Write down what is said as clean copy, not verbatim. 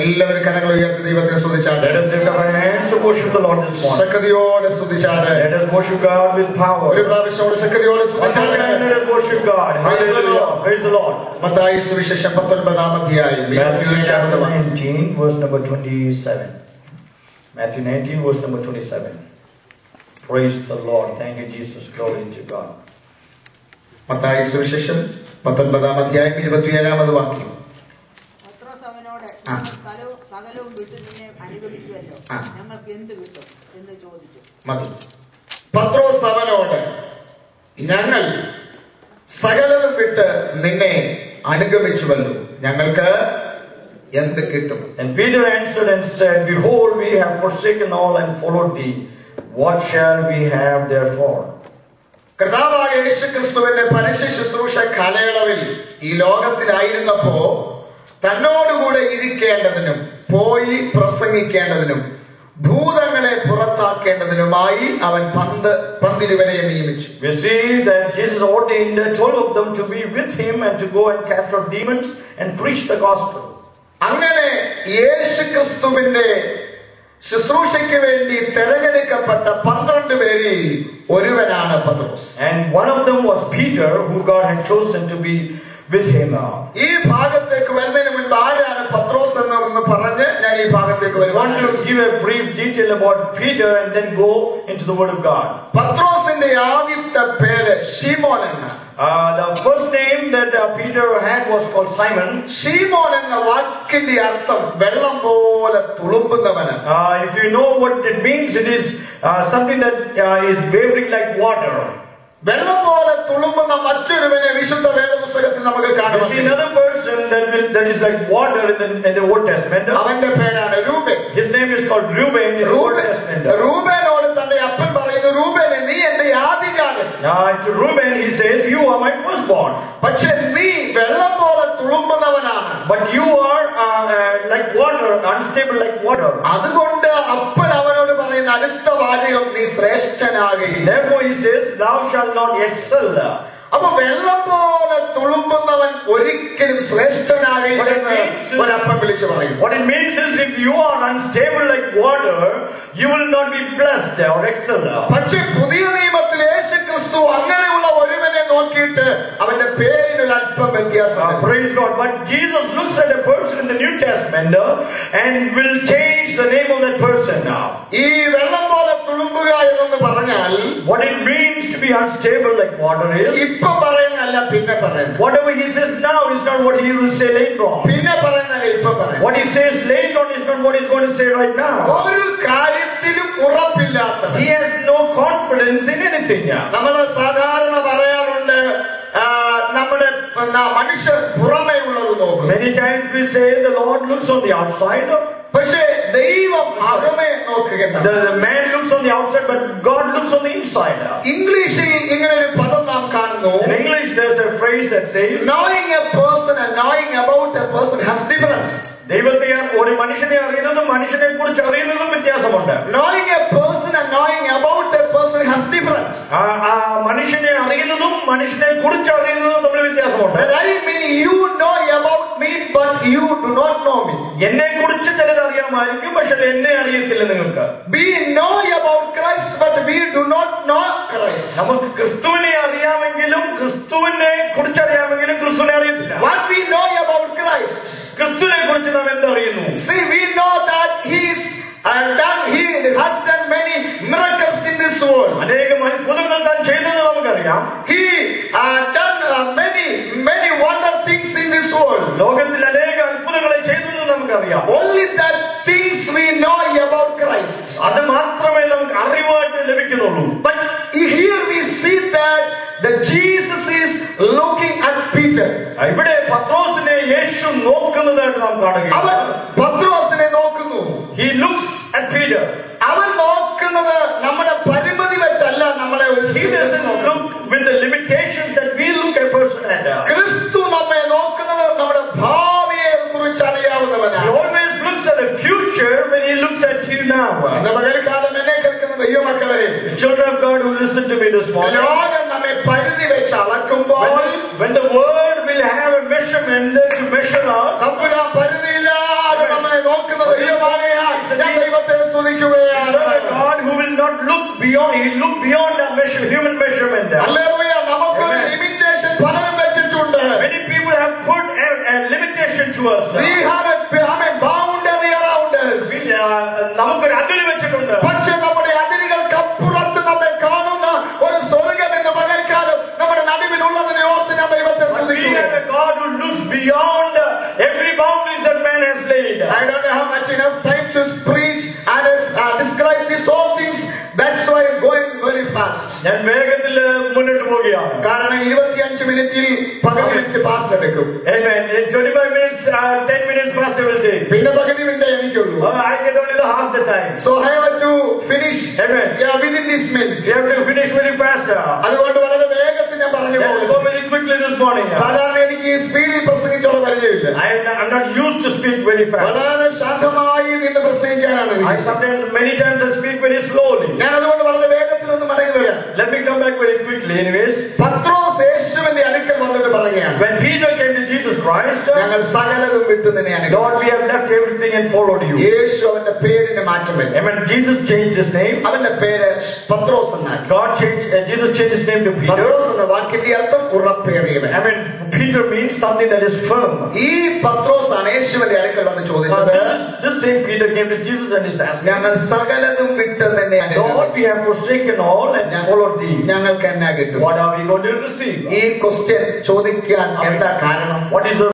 എല്ലാവരും കരങ്ങൾ ഉയർത്തി ദൈവത്തെ സ്തുതിച്ചാട്ടെ. Let us lift up our hands to worship the Lord this morning. ശക്തിയോടെ സ്തുതിച്ചാട്ടെ. Let us worship God with power. ഒരു പ്രാവശ്യം ശക്തിയോടെ സ്തുതിച്ചാട്ടെ. Let us worship God. Hallelujah. Praise the Lord. Mathai സുവിശേഷം 19-ാം അധ്യായം Matthew chapter 19 verse number 27. Matthew 19 verse number 27. Praise the Lord. Thank you, Jesus. Glory to God. Mathai സുവിശേഷം 19-ാം അധ്യായം 27-ാമത് വാക്യം. സകലവും വിട്ടു നിന്നെ അനുഗമിച്ചുവല്ലോ, ഞങ്ങൾക്ക് എന്ത് കിട്ടും എന്ന് ചോദിച്ചു. മതി. പത്രോസ് അവനോട്, ഞങ്ങൾ സകലതും വിട്ട് നിന്നെ അനുഗമിച്ചുവല്ലോ, ഞങ്ങൾക്ക് എന്ത് കിട്ടും? And Peter answered and said, Behold, we have forsaken all and followed thee. What shall we have therefore? കർത്താവായ യേശുക്രിസ്തുവിന്റെ പരസ്യ ശുശ്രൂഷ കാലയളവിൽ ഈ ലോകത്തിലായിരുന്നപ്പോ തന്നോടുകൂടെ ഇരിക്കേണ്ടതിനും പോയി പ്രസംഗിക്കേണ്ടതിനും ഭൂതങ്ങളെ പുറത്താക്കേണ്ടതിനുമായി അവൻ പന്തിരുവരെ നിയമിച്ചു. We see that Jesus ordained 12 of them to be with him and to go and cast out demons and preach the gospel. അങ്ങനെ യേശുക്രിസ്തുവിന്റെ ശുശ്രൂഷയ്ക്ക് വേണ്ടി തെരഞ്ഞെടുക്കപ്പെട്ട 12 പേരിൽ ഒരുവനാണ് പത്രോസ്. And one of them was Peter, who God had chosen to be with him. ഈ ഭാഗത്തേക്ക് വരുന്നതിന് മുൻപ് ആരാണ് പത്രോസ് എന്ന് പറഞ്ഞ് ഞാൻ ഈ ഭാഗത്തേക്ക് I want to give a brief detail about Peter and then go into the word of God. പത്രോസിന്റെ ആദ്യത്തെ പേര് ശീമോൻ എന്നാണ്. The first name that Peter had was called Simon. ശീമോൻ എന്ന വാക്കിന്റെ അർത്ഥം വെള്ളം പോലെ തുളുമ്പുന്നവന്. If you know what it means, it is something that is wavering like water. വെള്ളം പോലെ തുളുമ്പുന്ന മറ്റൊരുവനെ വിശുദ്ധ വേദപുസ്തകത്തിൽ നമുക്ക് കാണാം. You see another person that is like water in the Old Testament. അവന്റെ പേരാണ് Reuben. His name is called Reuben in the Old Testament. രൂബേനോട് തന്റെ അപ്പൻ പറയുന്നു, രൂബേനെ നീ എന്റെ ആദ്യജാതൻ. To Reuben he says, you are my firstborn. പക്ഷെ നീ വെള്ളം പോലെ തുളുമ്പുന്നവനാണ്. But you are like water, unstable like water. അതുകൊണ്ട് അപ്പൻ അവനോട് പറയുന്ന അടുത്ത വാചകം, നീ ശ്രേഷ്ഠനാകുകയില്ല. Therefore he says, thou shalt not excel. അപ്പൊ വെള്ളം പോലെ തുളുമ്പുന്നവൻ ഒരിക്കലും ശ്രേഷ്ഠനാകില്ലെന്ന് ഒരപ്പൻ വിളിച്ചു പറയും. What it means is, if you are unstable like water, you will not be blessed or excel. പക്ഷെ പുതിയ നിയമത്തിൽ യേശുക്രിസ്തു അങ്ങനെയുള്ള ഒരുവനെ നോക്കിയിട്ട് അവന്റെ പേരിന് അല്പം വ്യത്യാസം. Praise God. But Jesus looks at a person in the New Testament and will change the name of that person now. ഈ വെള്ളം പോലെ തുളുമ്പുക എന്ന് പറഞ്ഞാൽ what it means to be unstable like water is, ഇപ്പൊ പറയുന്നല്ല പിന്നെ പറയുന്നത്. whatever he says now is not what he will say later on. പിന്നെ പറയുന്നല്ല ഇപ്പൊ പറയുന്നത്. What he says later on is not what he's going to say right now. ഒരു കാര്യത്തിലും ഉറപ്പില്ലാത്ത, he has no confidence in anything. നമ്മൾ സാധാരണ പറയാറുണ്ട്, നമ്മുടെ മനുഷ്യർ പുറമേ ഉള്ളത് നോക്കും. Many times we say the Lord looks on the outside. പക്ഷേ ദൈവം അകമേ നോക്കുകയാണ്. The man looks on the outside, but God looks on the inside. ഇംഗ്ലീഷിൽ ഇങ്ങനെ ഒരു പദം നാം കാണുന്നു. In English there's a phrase that says, knowing a person and knowing about a person has different. ദൈവത്തെ ഒരു മനുഷ്യനെ അറിയുന്നതും മനുഷ്യനെ കുറിച്ച് അറിയുന്നതും വ്യത്യാസമുണ്ട്. knowing a person and knowing about a person has different. മനുഷ്യനെ അറിയുന്നതും മനുഷ്യനെ കുറിച്ച് അറിയുന്നതും തമ്മിൽ വ്യത്യാസമുണ്ട്. I mean, you know about me but you do not know me. എന്നെ കുറിച്ച് ചിലത് അറിയാമായിരിക്കും, പക്ഷെ എന്നെ അറിയത്തില്ല നിങ്ങൾക്ക്. We know about Christ but we do not know Christ. നമുക്ക് ക്രിസ്തുവിനെ അറിയാമെങ്കിലും ക്രിസ്തുവിനെ കുറിച്ച് അറിയാമെങ്കിലും ക്രിസ്തുവിനെ അറിയത്തില്ല. What we know about Christ, ക്രിസ്തുവിനെ കുറിച്ച് നാം എന്തറിയുന്നു? see, we know that he has done many miracles in this world. അനേകം അത്ഭുതങ്ങൾ താൻ ചെയ്തത് നമുക്കറിയാം. He done many wonder things in this world. ലോകത്തിൽ അനേക അത്ഭുതങ്ങളെ ചെയ്തത് നമുക്കറിയാം. Only that things we know about Christ. അത് മാത്രമേ നമുക്ക് അറിവായിട്ട് ലഭിക്കുന്നുള്ളൂ. But here we see that Jesus is looking at Peter. ഇവിടെ പത്രോസിനെ യേശു നോക്കുന്നതായിട്ട് നാം കാണുകയാണ്. അവൻ പത്രോസിനെ നോക്കുന്നു. He looks at Peter. അവൻ നോക്കുന്നത് നമ്മുടെ പരിമിതി വെച്ചല്ല, നമ്മളെ he doesn't look with the limitations that we look at a person at. ക്രിസ്തു നമ്മെ നോക്കുന്നത് നമ്മുടെ ഭാവിയെ കുറിച്ച് അറിയാവുന്നവനാണ്. He always looks at the future when he looks at you now. പകൽക്കാലം എന്നെ കേൾക്കുന്ന ദൈവമക്കളെ, the children of God who listen to me this morning, ലോകം നമ്മെ പരിധി വെച്ച് അളക്കുമ്പോൾ, when the world will have a measurement to measure us, പരിധിയില്ലാതെ നമ്മെ beyond. He looked beyond the human measurement. Hallelujah. നമുക്കൊരു Amen. ലിമിറ്റേഷൻ പലരും വെച്ചിട്ടുണ്ട്. Many people have put a limitation to us. We have a boundary around us. നമുക്കൊരു അതിര് വെച്ചിട്ടുണ്ട്. പക്ഷേ നമ്മുടെ അതിരുകൾക്കപ്പുറത്ത് നമ്മെ കാണുന്ന ഒരു സ്വർഗ്ഗം എന്ന പകൽക്കാലം നമ്മുടെ നടുവിലുള്ളതിനെ ഓർത്ത് ഞാൻ ദൈവത്തെ We സ്തുതിക്കുന്നു. have a God who looks beyond every boundaries that man has laid. I don't have much enough time to preach and describe these all things. That's why I'm going very fast. ഞാൻ വേഗത്തിൽ മുന്നോട്ട് പോവുകയാണ്. കാരണം 25 മിനിറ്റിൽ പകുതി minute pass എടുക്കും. Amen. In 25 minutes, 10 minutes pastor will take. പിന്നെ പകുതി minute എനിക്കുള്ളൂ. I get only the half the time. So I have to finish. Amen. Yeah, within this minute. You have to finish very fast. അതുകൊണ്ട് വളരെ വേഗത്തിൽ ഞാൻ പറഞ്ഞു Let's പോകുന്നു. go very quickly this morning. സാധാരണ എനിക്ക് ഈ സ്പീഡിൽ പ്രസംഗിച്ചുള്ള പരിചയമില്ല. I'm not used to speak very fast. വളരെ ശാന്തമായി നിന്ന് പ്രസംഗിക്കാനാണ് I sometimes, many times I speak very slowly. ഞാൻ അതുകൊണ്ട് വളരെ വേഗത്തിലൊന്ന് മടങ്ങി വരാം. Let me come back very quickly. Anyways, പത്രോസ് യേശുവിന്റെ അടുക്കൽ വന്നിട്ട് പറയുകയാണ്, when Peter came to Jesus Christ, ഞങ്ങൾ സകലതും വിട്ടു നിന്നെ അനുഗമിച്ചു. Lord, we have left everything and followed you. യേശു അവന്റെ പേരിന് മാറ്റം വരുത്തി. Amen. Jesus changed his name. അവന്റെ പേര് പത്രോസ് എന്നാക്കി. Jesus changed his name to Peter. പത്രോസ് എന്ന വാക്കിന്റെ അർത്ഥം ഉറപ്പേറിയവൻ. I mean, Peter means something that is firm. ഈ പത്രോസ് ആണ് യേശുവിന്റെ അടുക്കൽ വന്ന് ചോദിച്ചത്, This same Peter came to Jesus and is asking, ഞങ്ങൾ സകലതും വിട്ട് നിന്നെ Lord, അനുഗമിച്ചു. we have forsaken all and followed thee. ഞങ്ങൾക്ക് എന്നാ കിട്ടും? What are we going to receive? ഈ ക്വസ്റ്റ്യൻ ചോദിക്കാൻ എന്താ കാരണം? What is